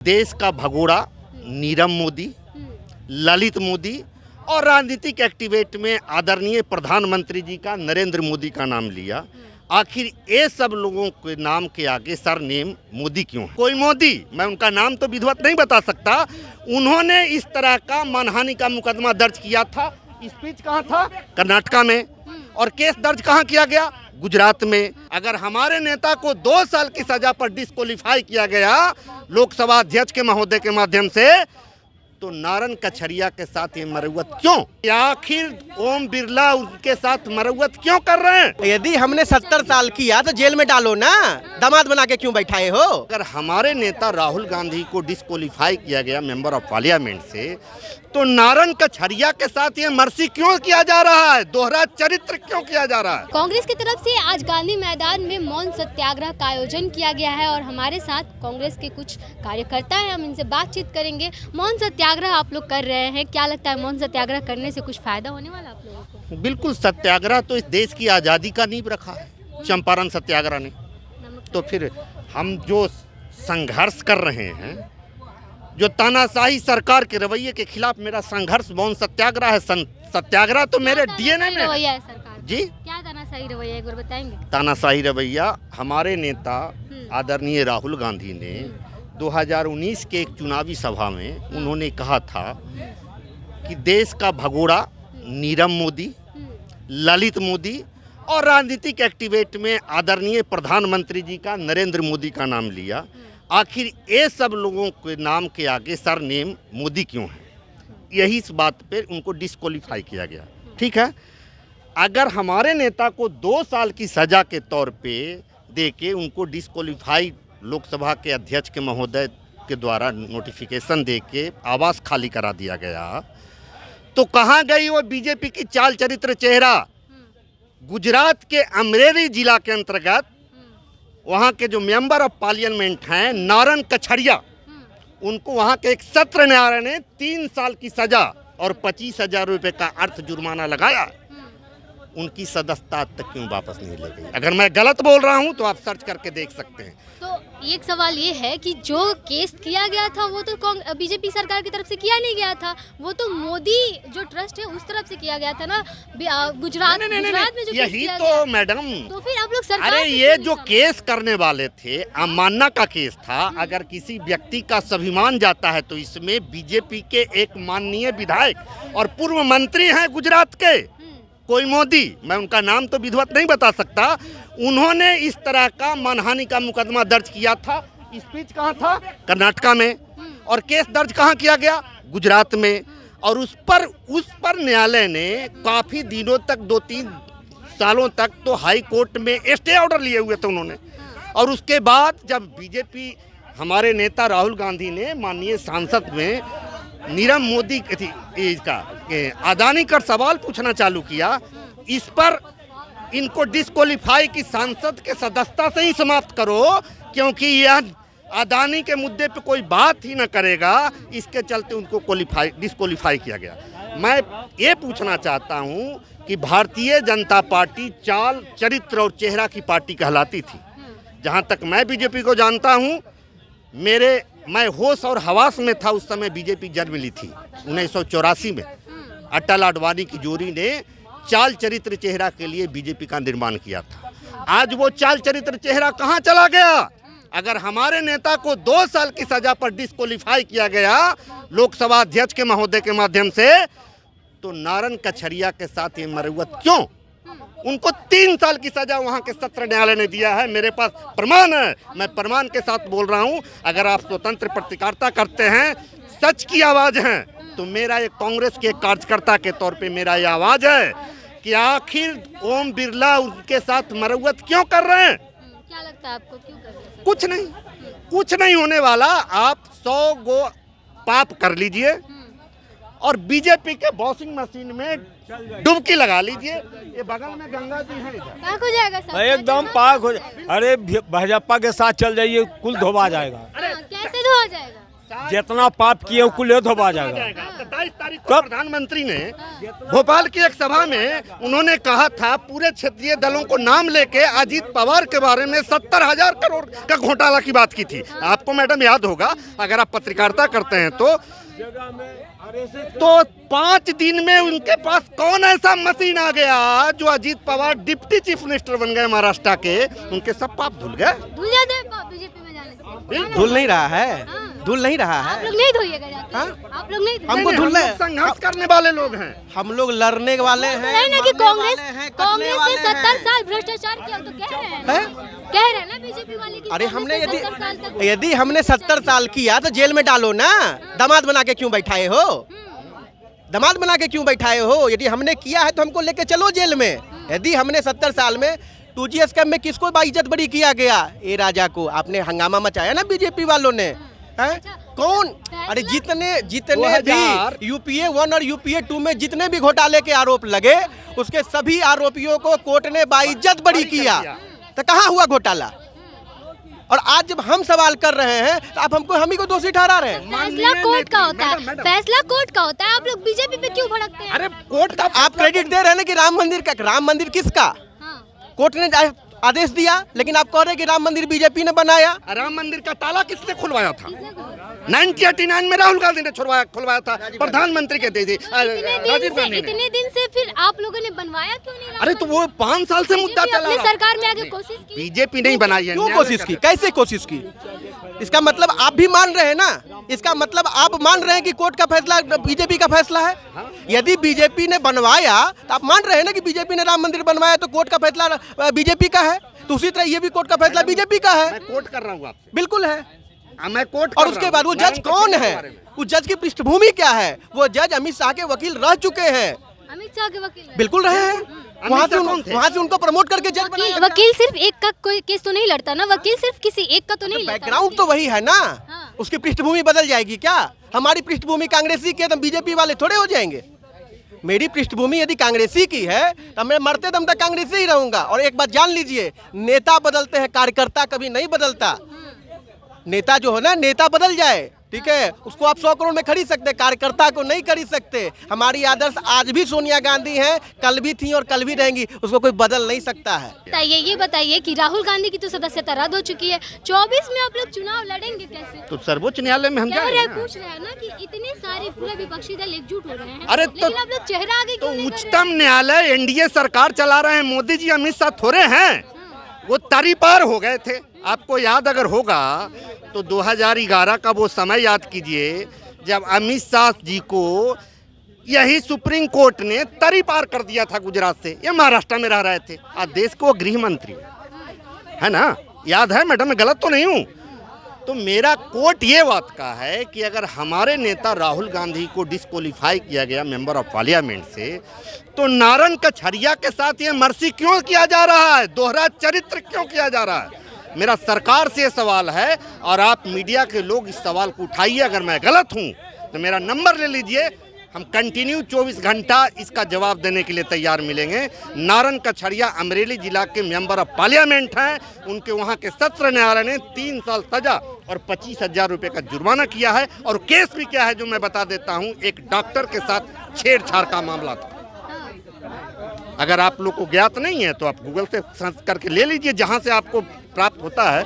देश का भगोड़ा नीरव मोदी, ललित मोदी और राजनीतिक एक्टिवेट में आदरणीय प्रधानमंत्री जी का नरेंद्र मोदी का नाम लिया। आखिर ये सब लोगों के नाम के आगे सरनेम मोदी क्यों है? कोई मोदी, मैं उनका नाम तो विधिवत नहीं बता सकता। उन्होंने इस तरह का मानहानि का मुकदमा दर्ज किया था। स्पीच कहाँ था? कर्नाटका में। और केस दर्ज कहाँ किया गया? गुजरात में। अगर हमारे नेता को 2 साल की सजा पर डिस्क्वालीफाई किया गया लोकसभा अध्यक्ष के महोदय के माध्यम से, तो नारन कछरिया के साथ ये मरवत क्यों? आखिर ओम बिरला उनके साथ मरवत क्यों कर रहे हैं? यदि हमने 70 साल किया तो जेल में डालो ना, दामाद बना के क्यों बैठाए हो? अगर हमारे नेता राहुल गांधी को डिस्क्वालीफाई किया गया मेंबर ऑफ पार्लियामेंट से, तो नारन कछरिया के साथ ये मर्सी क्यों किया जा रहा है? दोहरा चरित्र क्यों किया जा रहा है? कांग्रेस की तरफ से आज गांधी मैदान में मौन सत्याग्रह का आयोजन किया गया है और हमारे साथ कांग्रेस के कुछ कार्यकर्ता हैं, हम इनसे बातचीत करेंगे। मौन सत्याग्रह आप लोग कर रहे हैं, क्या लगता है मौन सत्याग्रह करने से कुछ फायदा होने वाला आप लोगों को? बिल्कुल, सत्याग्रह तो इस देश की आज़ादी का नींव रखा है चंपारण सत्याग्रह ने। तो फिर हम जो संघर्ष कर रहे हैं, जो तानाशाही सरकार के रवैये के खिलाफ मेरा संघर्ष मौन सत्याग्रह है। सत्याग्रह तो मेरे डीएनए में रवैया है सरकार जी। क्या तानाशाही रवैया एक बार बताएंगे? तानाशाही रवैया, हमारे नेता आदरणीय राहुल गांधी ने 2019 के एक चुनावी सभा में उन्होंने कहा था कि देश का भगोड़ा नीरव मोदी, ललित मोदी और राजनीतिक एक्टिवेट में आदरणीय प्रधानमंत्री जी का नरेंद्र मोदी का नाम लिया। आखिर ये सब लोगों के नाम के आगे सरनेम मोदी क्यों है? यही इस बात पे उनको डिस्क्वालीफाई किया गया। ठीक है, अगर हमारे नेता को 2 साल की सज़ा के तौर पे दे के उनको डिस्क्वालीफाई लोकसभा के अध्यक्ष के महोदय के द्वारा नोटिफिकेशन दे के आवास खाली करा दिया गया, तो कहाँ गई वो बीजेपी की चाल चरित्र चेहरा? गुजरात के अमरेली जिला के अंतर्गत वहाँ के जो मेंबर ऑफ पार्लियामेंट हैं नारन कछरिया, उनको वहाँ के एक सत्र न्यायालय ने 3 साल की सजा और 25,000 रुपये का अर्थ जुर्माना लगाया। उनकी सदस्यता तक क्यों वापस नहीं ले गई? अगर मैं गलत बोल रहा हूँ तो आप सर्च करके देख सकते हैं। तो एक सवाल ये है कि जो केस किया गया था वो तो बीजेपी सरकार की तरफ से किया नहीं गया था, वो तो मोदी जो ट्रस्ट है उस तरफ से किया गया था ना, गुजरात में जो यही तो मैडम, तो फिर आप लोग सरकार अरे ये जो केस करने वाले थे अमानना का केस था। अगर किसी व्यक्ति का स्वाभिमान जाता है तो इसमें बीजेपी के एक माननीय विधायक और पूर्व मंत्री हैं गुजरात के, कोई मोदी, मैं उनका नाम तो विधिवत नहीं बता सकता, उन्होंने इस तरह का मानहानि का मुकदमा दर्ज किया था। स्पीच कहाँ था? कर्नाटका में। और केस दर्ज कहाँ किया गया? गुजरात में। और उस पर न्यायालय ने काफ़ी दिनों तक 2-3 सालों तक तो हाई कोर्ट में स्टे ऑर्डर लिए हुए थे उन्होंने। और उसके बाद जब बीजेपी हमारे नेता राहुल गांधी ने माननीय सांसद में नीरव मोदी का अदानी का सवाल पूछना चालू किया, इस पर इनको डिस्क्वालीफाई की सांसद के सदस्यता से ही समाप्त करो, क्योंकि यह अदानी के मुद्दे पे कोई बात ही न करेगा, इसके चलते उनको डिस्क्वालीफाई किया गया। मैं ये पूछना चाहता हूँ कि भारतीय जनता पार्टी चाल चरित्र और चेहरा की पार्टी कहलाती थी। जहाँ तक मैं बीजेपी को जानता हूँ, मैं होश और हवास में था उस समय बीजेपी जन्म ली थी 1984 में। अटल आडवाणी की जोड़ी ने चाल चरित्र चेहरा के लिए बीजेपी का निर्माण किया था। आज वो चाल चरित्र चेहरा कहाँ चला गया? अगर हमारे नेता को 2 साल की सजा पर डिस्क्वालीफाई किया गया लोकसभा अध्यक्ष के महोदय के माध्यम से, तो नारन कछरिया के साथ ये मरवत क्यों? उनको 3 साल की सजा वहाँ के सत्र न्यायालय ने दिया है। मेरे पास प्रमाण है, मैं प्रमाण के साथ बोल रहा हूँ। अगर आप स्वतंत्र पत्रकारिता करते हैं, सच की आवाज़ हैं, तो मेरा ये कांग्रेस के कार्यकर्ता के तौर पे मेरा ये आवाज़ है कि आखिर ओम बिरला उनके साथ मरवत क्यों कर रहे हैं? क्या लगता है आपको, क्यों कर रहे हैं? कुछ नहीं होने वाला। आप 100 गो पाप कर लीजिए और बीजेपी के वॉशिंग मशीन में डुबकी लगा लीजिए। ये बगल में गंगा जी है, पाक हो जाएगा सब, एकदम पाक हो जाएगा। अरे भाजपा के साथ चल जाइए, कुल धोबा जाएगा। कैसे धोआ जाएगा? जितना पाप किए कुल धोबा जाएगा। कब? प्रधानमंत्री ने भोपाल की एक सभा में उन्होंने कहा था पूरे क्षेत्रीय दलों को नाम लेके अजीत पवार के बारे में 70,000 करोड़ का घोटाला की बात की थी। आपको मैडम याद होगा, अगर आप पत्रकारिता करते हैं तो 5 दिन में उनके पास कौन ऐसा मशीन आ गया जो Ajit Pawar deputy chief minister बन गए महाराष्ट्र के, उनके सब पाप धुल गए। धुल जाते हैं बीजेपी में जाने से। धुल नहीं रहा है, धुल नहीं रहा आप है। लोग नहीं धोइएगा जाके। हाँ? आप लोग नहीं हमको धुल हम लोग संघर्ष करने वाले लोग हैं। हम लोग लड़ने वाले हैं, नहीं ना कि मरने कांग्रेस वाले हैं, कांग्रेस कटने ने वाले 70 हैं। साल भ्रष्टाचार किया तो कह रहे हैं हैं? कह रहे हैं ना बीजेपी वाले की अरे कांग्रेस हमने ने 70 साल तक यदि हमने 70 साल किया तो जेल में डालो ना। दामाद बना के क्यों बैठाए हो? दामाद बना के क्यों बैठाए हो? यदि हमने किया है तो हमको लेके चलो जेल में। यदि हमने 70 साल में 2G स्कैम में किसको बाइज्जत बरी किया गया? ए राजा को। आपने हंगामा मचाया ना बीजेपी वालों ने, हैं? कौन? अरे जितने 2000 भी UPA 1 और UPA 2 में जितने भी घोटाले के आरोप लगे, उसके सभी आरोपियों को कोर्ट ने बाइज्जत बरी किया। तो कहाँ हुआ घोटाला? और आज जब हम सवाल कर रहे हैं तो आप हमको हम ही को दोषी ठहरा रहे हैं। फैसला कोर्ट का होता है, मैडम। फैसला कोर्ट का होता है। आप लोग बीजेपी पे क्यों भड़कते हैं? अरे कोर्ट का आप क्रेडिट दे रहे हैं ना कि राम मंदिर किसका? हाँ। कोर्ट ने आदेश दिया, लेकिन आप कह रहे हैं कि राम मंदिर बीजेपी ने बनाया। राम मंदिर का ताला किसने खुलवाया था? 1989 में राहुल गांधी ने खुलवाया था, प्रधानमंत्री के दे दी राजीव गांधी ने। इतने दिन से फिर आप लोगों ने बनवाया क्यों नहीं? अरे तो वो 5 साल से मुद्दा बीजेपी चला अपनी रहा। सरकार में आगे कोशिश की। बीजेपी नहीं बनाई है। क्यों कोशिश की? कैसे कोशिश की? इसका मतलब आप भी मान रहे हैं ना? इसका मतलब आप मान रहे हैं कि कोर्ट का फैसला बीजेपी का फैसला है? यदि बीजेपी ने बनवाया तो आप मान रहे हैं ना कि बीजेपी ने राम मंदिर बनवाया तो कोर्ट का फैसला बीजेपी का है। तो उसी तरह ये भी कोर्ट का फैसला बीजेपी का है। मैं कोर्ट कर रहा हूँ आपसे। बिल्कुल है। मैं कोर्ट और उसके बाद वो जज कौन है? उस जज की पृष्ठभूमि क्या है? वो जज अमित शाह के वकील रह चुके हैं। अमित शाह के वकील हैं। बिल्कुल रहे हैं। वहाँ से उनको प्रमोट करके जज बनाया गया। वकील सिर्फ एक का कोई केस तो नहीं लड़ता ना। वकील सिर्फ किसी एक का तो नहीं लड़ता। बैकग्राउंड तो वही है ना। हाँ। उसकी पृष्ठभूमि बदल जाएगी क्या? हमारी पृष्ठभूमि कांग्रेसी की है तो बीजेपी वाले थोड़े हो जाएंगे। मेरी पृष्ठभूमि यदि कांग्रेसी की है तो मैं मरते दम तक कांग्रेसी ही रहूंगा। और एक बात जान लीजिए, नेता बदलते हैं, कार्यकर्ता कभी नहीं बदलता। नेता जो है ना, नेता बदल जाए, ठीक है, उसको आप 100 करोड़ में खरीद सकते, कार्यकर्ता को नहीं खरीद सकते। हमारी आदर्श आज भी सोनिया गांधी हैं, कल भी थी और कल भी रहेंगी, उसको कोई बदल नहीं सकता है। ये बताइए कि राहुल गांधी की तो सदस्यता रद्द हो चुकी है। 24 में आप लोग चुनाव लड़ेंगे कैसे? तो सर्वोच्च न्यायालय में हम कह जाएंगे रहे ना। पूछ रहे हैं ना कि इतने सारे पूरे विपक्षी दल एकजुट हो रहे हैं। अरे तो- लेकिन आप लोग चेहरा आगे तो क्यों नहीं कर रहे? उच्चतम न्यायालय एनडीए सरकार चला रहे हैं, मोदी जी अमित शाह थोड़े हैं। वो तरी पार हो गए थे। आपको याद अगर होगा तो 2011 का वो समय याद कीजिए जब अमित शाह जी को यही सुप्रीम कोर्ट ने तरी पार कर दिया था गुजरात से। ये महाराष्ट्र में रह रहे थे। आज देश को गृह मंत्री है ना, याद है मैडम? मैं गलत तो नहीं हूँ? तो मेरा कोर्ट ये बात का है कि अगर हमारे नेता राहुल गांधी को डिस्क्वालीफाई किया गया मेंबर ऑफ पार्लियामेंट से, तो नारंग कछरिया के साथ ये मर्सी क्यों किया जा रहा है? दोहरा चरित्र क्यों किया जा रहा है? मेरा सरकार से ये सवाल है और आप मीडिया के लोग इस सवाल को उठाइए। अगर मैं गलत हूँ तो मेरा नंबर ले लीजिए, हम कंटिन्यू 24 घंटा इसका जवाब देने के लिए तैयार मिलेंगे। नारंग कछरिया अमरेली जिला के मेंबर ऑफ पार्लियामेंट हैं। उनके वहाँ के सत्र न्यायालय ने 3 साल सजा और 25,000 रुपये का जुर्माना किया है। और केस भी क्या है जो मैं बता देता हूँ, एक डॉक्टर के साथ छेड़छाड़ का मामला था। अगर आप लोग को ज्ञात नहीं है तो आप गूगल से सर्च करके ले लीजिए, जहाँ से आपको प्राप्त होता है।